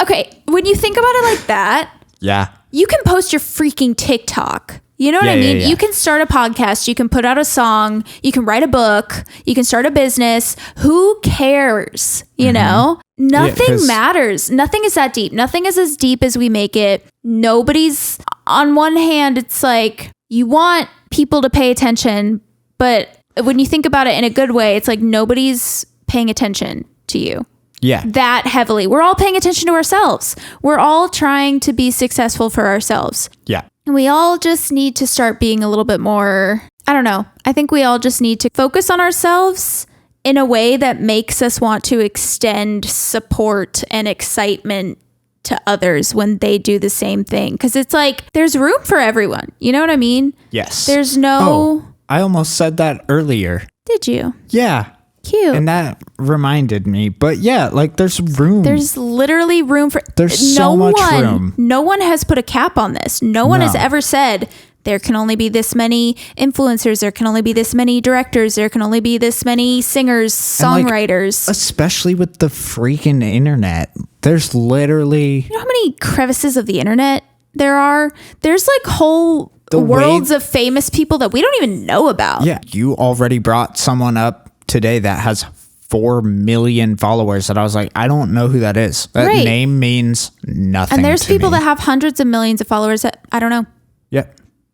Okay, when you think about it like that, Yeah. you can post your freaking TikTok. You know what I mean? Yeah. You can start a podcast. You can put out a song. You can write a book. You can start a business. Who cares? You know? Nothing 'cause- matters. Nothing is that deep. Nothing is as deep as we make it. Nobody's, on one hand, it's like you want people to pay attention, but when you think about it in a good way, it's like nobody's paying attention to you Yeah. that heavily. We're all paying attention to ourselves. We're all trying to be successful for ourselves. Yeah. And we all just need to start being a little bit more, I don't know. I think we all just need to focus on ourselves in a way that makes us want to extend support and excitement to others when they do the same thing. Because it's like, there's room for everyone. You know what I mean? Yes. There's no... Oh, I almost said that earlier. Did you? Yeah. Cute. And that reminded me. But yeah, like there's room. There's literally room for... There's so much room. No one has put a cap on this. No one has No. ever said there can only be this many influencers. There can only be this many directors. There can only be this many singers, And, like, songwriters. especially with the freaking internet. There's literally You know how many crevices of the internet there are? There's like whole The way- worlds of famous people that we don't even know about. yeah, you already brought someone up today that has 4 million followers that I was like, I don't know who that is. That Right. name means nothing. And there's to people me. that have hundreds of millions of followers that I don't know. Yeah.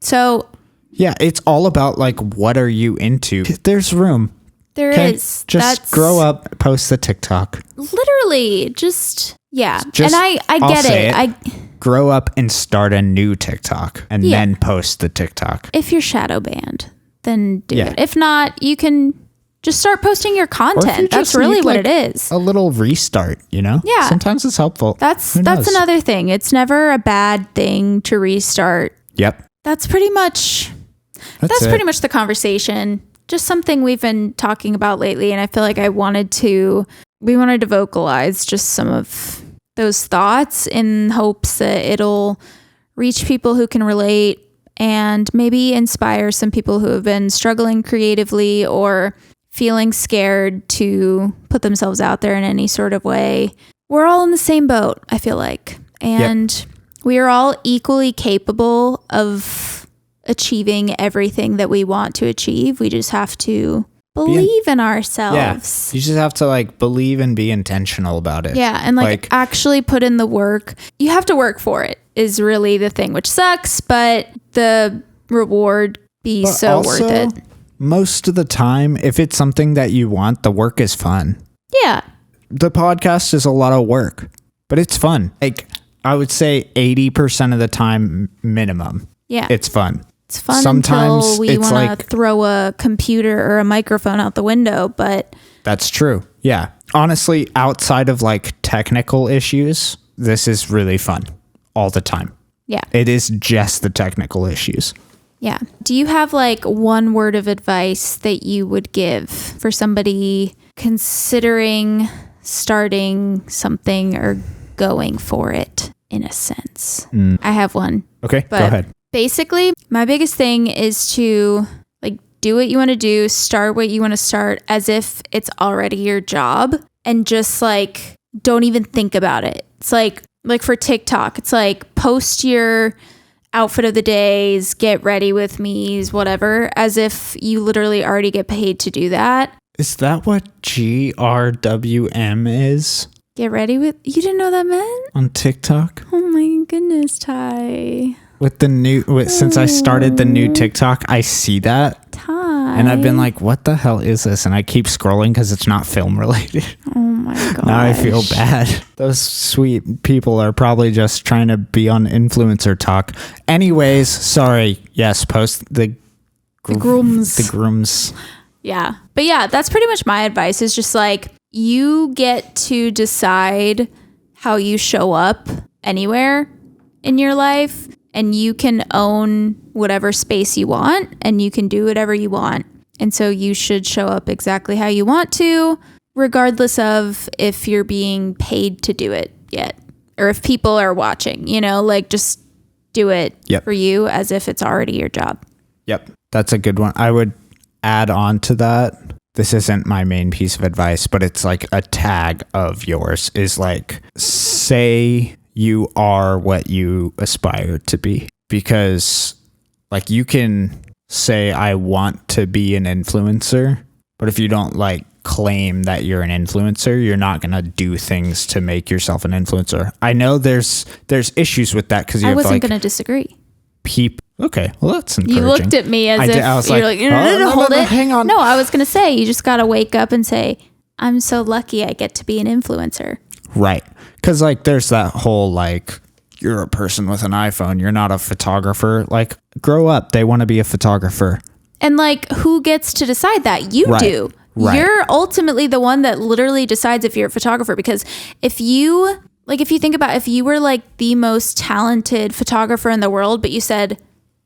So Yeah, it's all about like what are you into? There's room. there Okay? is. Just grow up, post the TikTok. Literally, just yeah. Just- and I I'll get say it. it. Grow up and start a new TikTok and Yeah. then post the TikTok. If you're shadow banned, then do Yeah. it. If not, you can just start posting your Or if you content. That's just really need, what like, it is. A little restart, you know? Yeah. Sometimes it's helpful. That's Who knows? another thing. It's never a bad thing to restart. Yep. That's pretty much That's it. pretty much the conversation. Just something we've been talking about lately, and I feel like we wanted to vocalize just some of those thoughts in hopes that it'll reach people who can relate and maybe inspire some people who have been struggling creatively or feeling scared to put themselves out there in any sort of way. We're all in the same boat, I feel like. And we are all equally capable of achieving everything that we want to achieve. We just have to believe in Yeah. ourselves. You just have to like believe and be intentional about it. Yeah, and like actually put in the work. You have to work for it is really the thing, which sucks, but the reward be But so also, worth it. Most of the time, if it's something that you want, the work is fun. Yeah. The podcast is a lot of work, but it's fun. Like I would say 80% of the time minimum. Yeah. It's fun. It's fun Sometimes until we it's want to like- throw a computer or a microphone out the window, but That's true. Yeah. Honestly, outside of like technical issues, this is really fun all the time. yeah. It is just the technical issues. Yeah. Do you have like one word of advice that you would give for somebody considering starting something or going for it in a sense? I have one. Okay, But go ahead. basically, my biggest thing is to like do what you want to do, start what you want to start as if it's already your job and just like don't even think about it. It's like for TikTok, it's like post your outfit of the days, get ready with me's, whatever, as if you literally already get paid to do that. Is that what GRWM is Get ready with, you didn't know that meant? on TikTok? Oh my goodness, Ty. With the since I started the new TikTok, I see that. Ty. And I've been like, what the hell is this? And I keep scrolling because it's not film related. oh my god. Now I feel bad. Those sweet people are probably just trying to be on influencer talk. Anyways, sorry. Yes, post the grooms. The grooms. Yeah. But yeah, that's pretty much my advice is just like you get to decide how you show up anywhere in your life and you can own whatever space you want and you can do whatever you want. And so you should show up exactly how you want to, regardless of if you're being paid to do it yet or if people are watching, you know, like just do it Yep. for you as if it's already your job. Yep. That's a good one. I would add on to that this isn't my main piece of advice, but it's like a tag of yours is like, say you are what you aspire to be. Because like you can say, I want to be an influencer, but if you don't like claim that you're an influencer, you're not going to do things to make yourself an influencer. I know there's issues with that because I wasn't going to disagree. Okay, well that's encouraging. You looked at me as I was you're like, no, hold it. Hang on. No, I was going to say, you just got to wake up and say, I'm so lucky I get to be an influencer. Right. Because like there's that whole like, you're a person with an iPhone, you're not a photographer. Like grow up. They want to be a photographer. And like, who gets to decide that? You do. Right. You're ultimately the one that literally decides if you're a photographer. Because if you think about if you were like the most talented photographer in the world, but you said,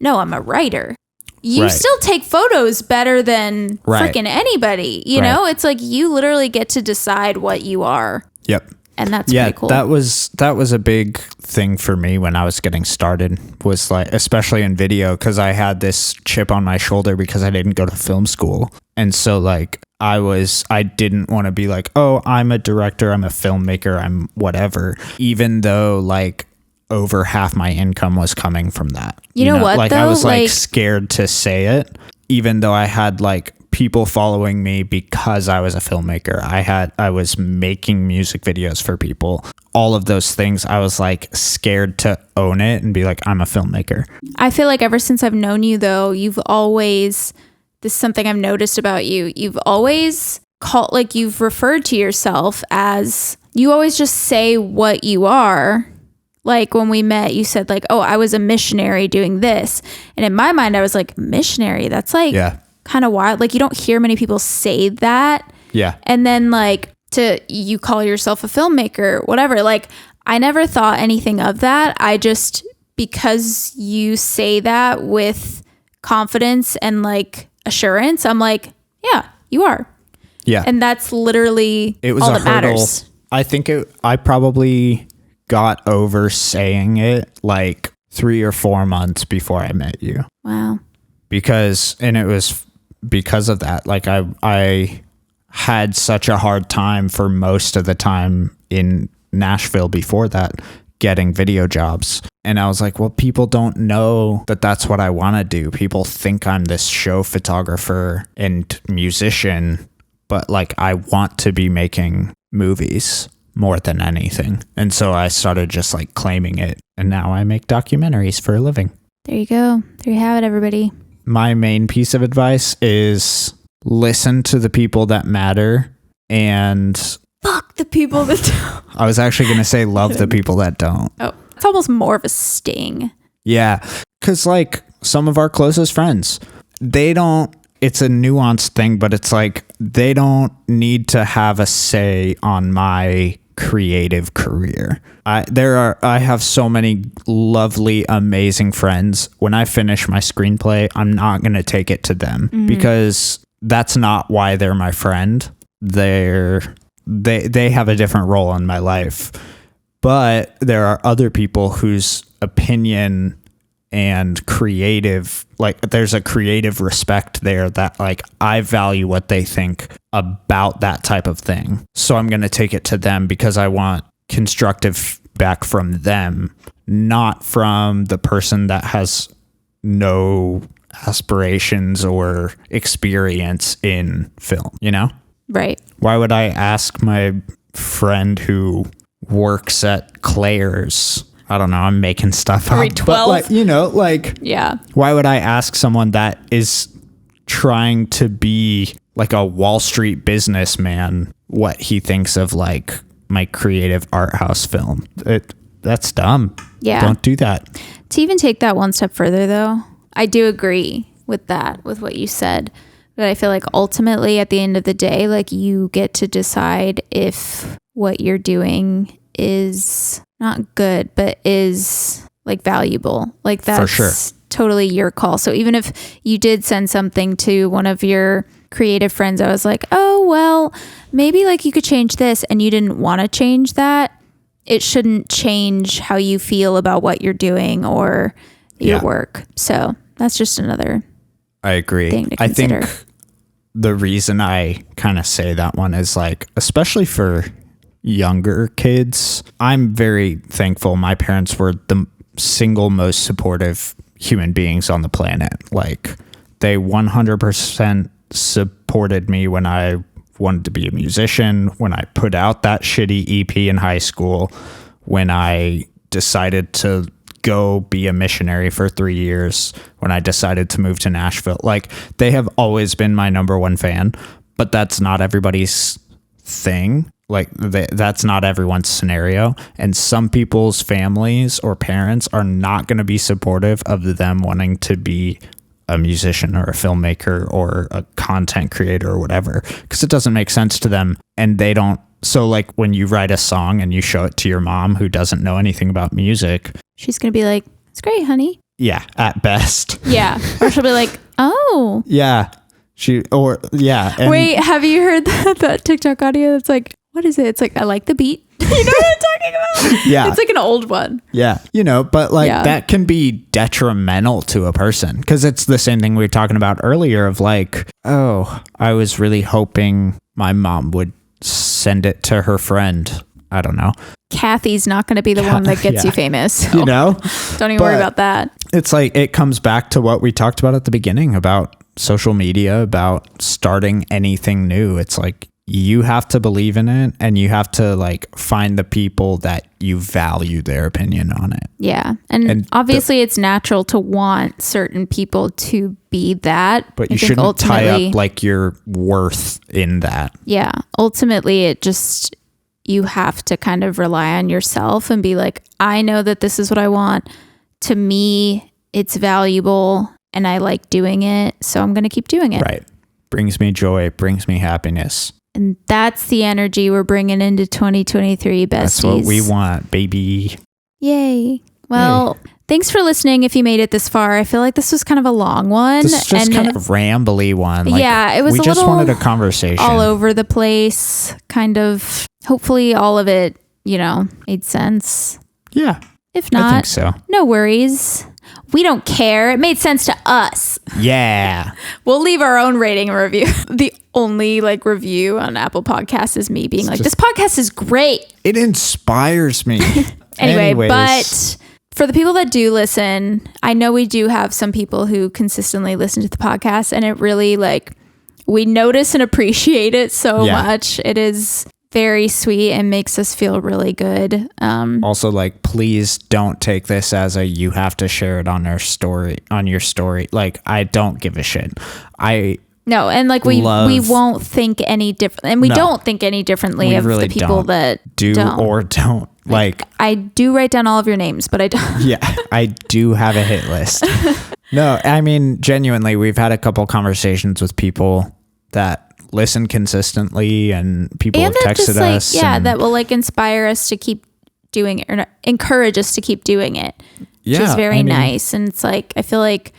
no, I'm a writer. You still take photos better than freaking anybody. You know, it's like you literally get to decide what you are. Yep. And that's pretty cool. that was a big thing for me when I was getting started, was like, especially in video, because I had this chip on my shoulder because I didn't go to film school. And so like I didn't want to be like, oh, I'm a director, I'm a filmmaker, I'm whatever, even though like over half my income was coming from that. You know what, like though? I was like scared to say it, even though I had like people following me because I was a filmmaker. I was making music videos for people. All of those things, I was like scared to own it and be like, I'm a filmmaker. I feel like ever since I've known you though, you've always, this is something I've noticed about you. You've always you've referred to yourself as, you always just say what you are. Like when we met, you said like, oh, I was a missionary doing this. And in my mind, I was like, missionary? That's like kind of wild. Like you don't hear many people say that. Yeah. And then like you call yourself a filmmaker, whatever. Like I never thought anything of that. I just, because you say that with confidence and like assurance, I'm like, yeah, you are. Yeah. And that's literally all that matters. I think I probably got over saying it like 3 or 4 months before I met you. Wow. And it was because of that. Like I had such a hard time for most of the time in Nashville before that, getting video jobs. And I was like, well, people don't know that that's what I want to do. People think I'm this show photographer and musician, but like I want to be making movies more than anything. And so I started just like claiming it. And now I make documentaries for a living. There you go. There you have it, everybody. My main piece of advice is listen to the people that matter and fuck the people that don't. I was actually going to say love the people that don't. Oh, it's almost more of a sting. Yeah. Cause like some of our closest friends, it's a nuanced thing, but it's like, they don't need to have a say on my creative career. I have so many lovely, amazing friends. When I finish my screenplay, I'm not going to take it to them because that's not why they're my friend. They have a different role in my life, but there are other people whose opinion and creative, like there's a creative respect there that like I value what they think about that type of thing. So I'm going to take it to them because I want constructive feedback from them, not from the person that has no aspirations or experience in film, you know? Right. Why would I ask my friend who works at Claire's, I don't know, I'm making stuff up. Grade 12. But like, you know, like, yeah. Why would I ask someone that is trying to be like a Wall Street businessman what he thinks of like my creative art house film? That's dumb. Yeah. Don't do that. To even take that one step further though, I do agree with that, with what you said. But I feel like ultimately at the end of the day, like you get to decide if what you're doing is not good, but is like valuable. Like that's for sure. Totally your call. So even if you did send something to one of your creative friends, I was like, oh, well, maybe like you could change this, and you didn't want to change that, it shouldn't change how you feel about what you're doing or your work. So that's just another I agree. thing to consider. I think the reason I kind of say that one is like, especially for younger kids, I'm very thankful my parents were the single most supportive human beings on the planet. Like, they 100% supported me when I wanted to be a musician, when I put out that shitty EP in high school, when I decided to go be a missionary for 3 years, when I decided to move to Nashville. Like, they have always been my number one fan, but that's not everybody's thing. Like, that's not everyone's scenario. And some people's families or parents are not going to be supportive of them wanting to be a musician or a filmmaker or a content creator or whatever, because it doesn't make sense to them. And they don't. So like, when you write a song and you show it to your mom who doesn't know anything about music, she's going to be like, it's great, honey. Yeah, at best. Yeah. Or she'll be like, oh. Yeah. And wait, have you heard that TikTok audio that's like, what is it? It's like, I like the beat. You know what I'm talking about? Yeah. It's like an old one. Yeah. But like, that can be detrimental to a person, because it's the same thing we were talking about earlier of like, oh, I was really hoping my mom would send it to her friend. I don't know. Kathy's not going to be the one that gets you famous. So don't even worry about that. It's like, it comes back to what we talked about at the beginning about social media, about starting anything new. It's like, you have to believe in it, and you have to like find the people that you value their opinion on it. Yeah. And obviously it's natural to want certain people to be that. But you shouldn't tie up like your worth in that. Yeah. Ultimately, it just, you have to kind of rely on yourself and be like, I know that this is what I want. To me, it's valuable and I like doing it, so I'm going to keep doing it. Right. Brings me joy, brings me happiness. And that's the energy we're bringing into 2023, besties. That's what we want, baby. Yay. Well, thanks for listening if you made it this far. I feel like this was kind of a long one. This is just kind of rambly one. Like, yeah, it was we just wanted a conversation. All over the place, kind of. Hopefully all of it, made sense. Yeah. If not, I think so. No worries. We don't care. It made sense to us. Yeah. We'll leave our own rating and review. The only review on Apple Podcasts is me being this podcast is great. It inspires me. Anyway, but for the people that do listen, I know we do have some people who consistently listen to the podcast, and it really we notice and appreciate it so much. It is very sweet and makes us feel really good. Also, please don't take this as you have to share it on your story. I don't give a shit. No, and we won't think any different, and we don't think any differently of really the people that do or don't. I do write down all of your names, but I don't. Yeah, I do have a hit list. No, I mean, genuinely, we've had a couple conversations with people that listen consistently, and people have texted us. Yeah, that will inspire us to keep doing it, or encourage us to keep doing it. Which is very nice. And it's I feel like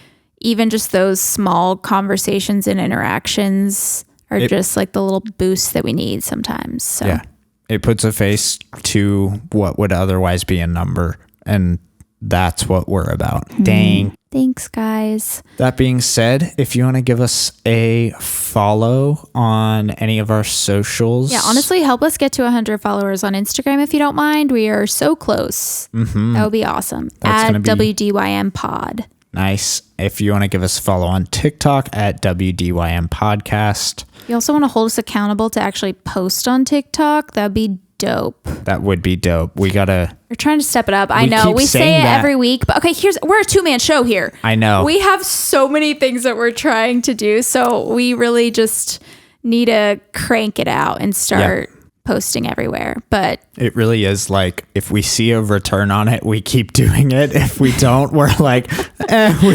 even just those small conversations and interactions are just the little boost that we need sometimes. So yeah, it puts a face to what would otherwise be a number, and that's what we're about. Dang. Thanks, guys. That being said, if you want to give us a follow on any of our socials. Yeah, honestly, help us get to 100 followers on Instagram if you don't mind. We are so close. Mm-hmm. That would be awesome. At WDYM Pod. Nice. If you want to give us a follow on TikTok at WDYM Podcast. You also want to hold us accountable to actually post on TikTok. That'd be dope. That would be dope. We're trying to step it up. I know we say it every week, but okay, we're a 2-man show here. I know. We have so many things that we're trying to do, so we really just need to crank it out and start posting everywhere. But it really is if we see a return on it, we keep doing it. If we don't, we're we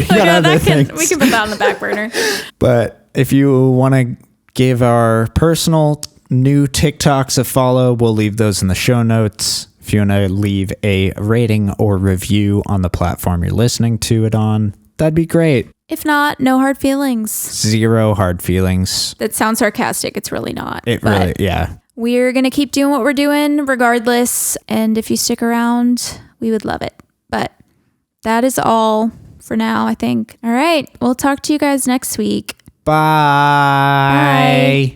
got other things. We can put that on the back burner. But if you want to give our personal new TikToks a follow, we'll leave those in the show notes. If you want to leave a rating or review on the platform you're listening to it on, that'd be great. If not, no hard feelings. 0 hard feelings. That sounds sarcastic. It's really not. Yeah. We're going to keep doing what we're doing regardless. And if you stick around, we would love it. But that is all for now, I think. All right. We'll talk to you guys next week. Bye.